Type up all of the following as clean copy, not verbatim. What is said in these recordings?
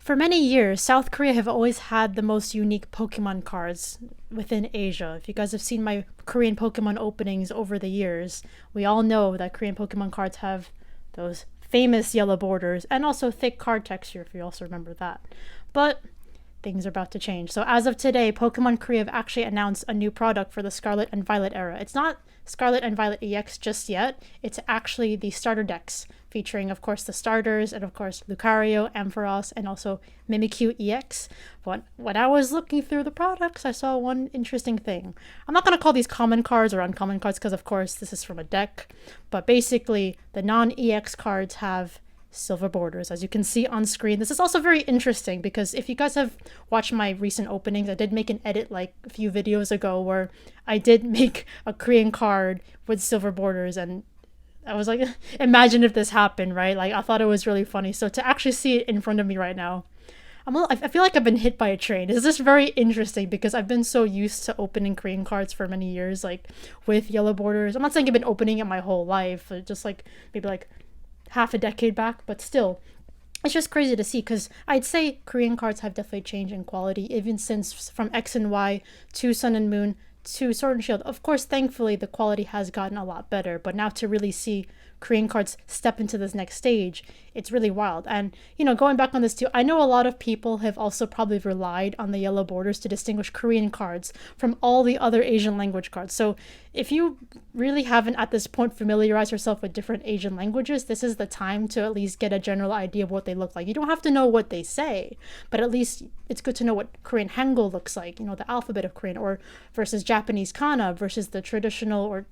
For many years, South Korea have always had the most unique Pokemon cards within Asia. If you guys have seen my Korean Pokemon openings over the years, we all know that Korean Pokemon cards have those famous yellow borders and also thick card texture, if you also remember that. But things are about to change. So as of today, Pokemon Korea have actually announced a new product for the Scarlet and Violet era. It's not Scarlet and Violet EX just yet. It's actually the starter decks, featuring, of course, the starters and, of course, Lucario, Ampharos, and also Mimikyu EX. But when I was looking through the products, I saw one interesting thing. I'm not going to call these common cards or uncommon cards because, of course, this is from a deck. But basically, the non-EX cards have silver borders, as you can see on screen. This is also very interesting because if you guys have watched my recent openings, I did make an edit like a few videos ago where I did make a Korean card with silver borders, and I was like, imagine if this happened, right? Like, I thought it was really funny. So to actually see it in front of me right now, I feel like I've been hit by a train. It's just very interesting because I've been so used to opening Korean cards for many years, like with yellow borders. I'm not saying I've been opening it my whole life, just like maybe like half a decade back, but still, it's just crazy to see because I'd say Korean cards have definitely changed in quality, even since from X and Y to Sun and Moon to Sword and Shield. Of course, thankfully, the quality has gotten a lot better, but now to really see Korean cards step into this next stage, it's really wild. And, you know, going back on this too, I know a lot of people have also probably relied on the yellow borders to distinguish Korean cards from all the other Asian language cards. So if you really haven't at this point familiarized yourself with different Asian languages, this is the time to at least get a general idea of what they look like. You don't have to know what they say, but at least it's good to know what Korean Hangul looks like, you know, the alphabet of Korean, or versus Japanese kana versus the traditional or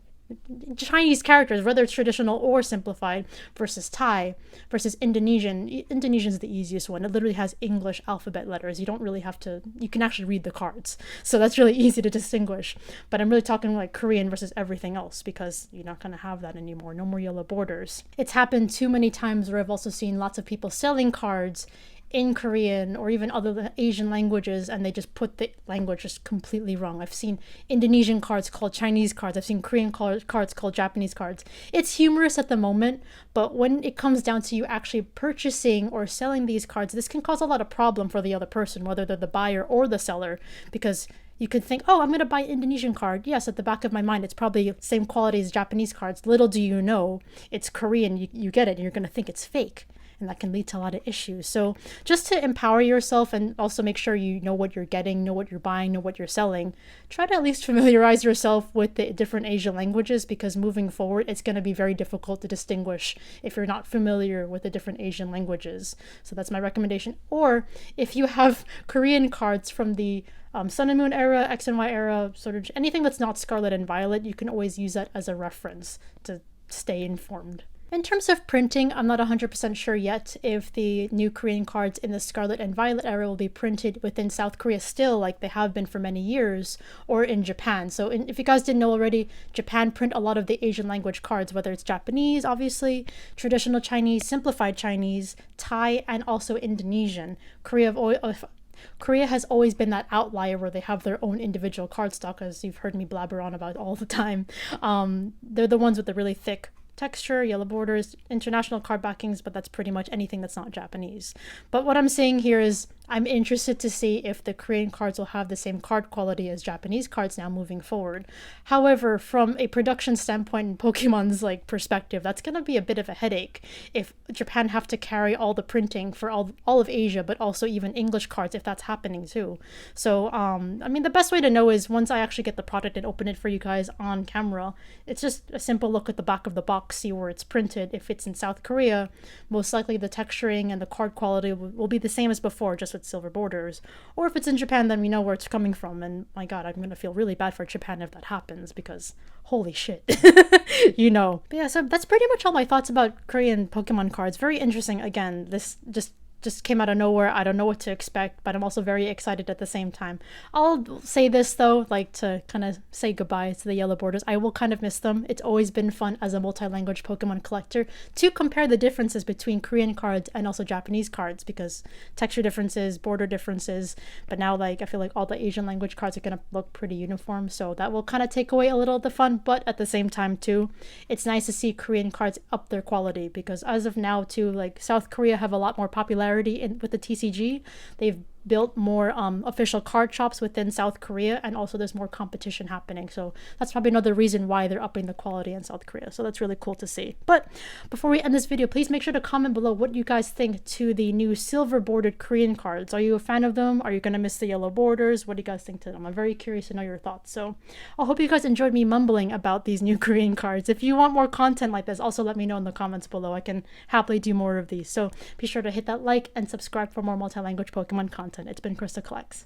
Chinese characters, whether it's traditional or simplified, versus Thai, versus Indonesian. Indonesian is the easiest one. It literally has English alphabet letters. You don't really have to, you can actually read the cards. So that's really easy to distinguish. But I'm really talking like Korean versus everything else because you're not going to have that anymore. No more yellow borders. It's happened too many times where I've also seen lots of people selling cards in Korean or even other Asian languages, and they just put the language just completely wrong. I've seen Indonesian cards called Chinese cards. I've seen Korean cards called Japanese cards. It's humorous at the moment, but when it comes down to you actually purchasing or selling these cards, this can cause a lot of problem for the other person, whether they're the buyer or the seller, because you could think, oh, I'm going to buy an Indonesian card. Yes, at the back of my mind, it's probably the same quality as Japanese cards. Little do you know, it's Korean. You get it, and you're going to think it's fake. And that can lead to a lot of issues. So just to empower yourself and also make sure you know what you're getting, know what you're buying, know what you're selling, try to at least familiarize yourself with the different Asian languages, because moving forward, it's going to be very difficult to distinguish if you're not familiar with the different Asian languages. So that's my recommendation. Or if you have Korean cards from the Sun and Moon era, X and Y era, sort of anything that's not Scarlet and Violet, you can always use that as a reference to stay informed. In terms of printing, I'm not 100% sure yet if the new Korean cards in the Scarlet and Violet era will be printed within South Korea still, like they have been for many years, or in Japan. So if you guys didn't know already, Japan print a lot of the Asian language cards, whether it's Japanese, obviously, traditional Chinese, simplified Chinese, Thai, and also Indonesian. Korea has always been that outlier where they have their own individual cardstock, as you've heard me blabber on about all the time. They're the ones with the really thick texture, yellow borders, international card backings, but that's pretty much anything that's not Japanese. But what I'm saying here is I'm interested to see if the Korean cards will have the same card quality as Japanese cards now moving forward. However, from a production standpoint and Pokemon's like perspective, that's going to be a bit of a headache if Japan have to carry all the printing for all of Asia, but also even English cards if that's happening too. So, I mean, the best way to know is once I actually get the product and open it for you guys on camera, it's just a simple look at the back of the box, see where it's printed. If it's in South Korea, most likely the texturing and the card quality will be the same as before, just with silver borders. Or if it's in Japan, then we know where it's coming from. And my god, I'm going to feel really bad for Japan if that happens, because holy shit. You know. But yeah, so that's pretty much all my thoughts about Korean Pokemon cards. Very interesting. Again, this just came out of nowhere. I don't know what to expect, but I'm also very excited at the same time. I'll say this though, like to kind of say goodbye to the yellow borders. I will kind of miss them. It's always been fun as a multi-language Pokemon collector to compare the differences between Korean cards and also Japanese cards, because texture differences, border differences, but now like I feel like all the Asian language cards are gonna look pretty uniform, so that will kind of take away a little of the fun. But at the same time too, it's nice to see Korean cards up their quality, because as of now too, like South Korea have a lot more popularity popularity with the TCG. They've built more official card shops within South Korea, and also there's more competition happening. So that's probably another reason why they're upping the quality in South Korea. So that's really cool to see. But before we end this video, please make sure to comment below what you guys think to the new silver bordered Korean cards. Are you a fan of them? Are you going to miss the yellow borders? What do you guys think to them? I'm very curious to know your thoughts. So I hope you guys enjoyed me mumbling about these new Korean cards. If you want more content like this, also let me know in the comments below. I can happily do more of these. So be sure to hit that like and subscribe for more multi-language Pokemon content. It's been KrystalKollectz.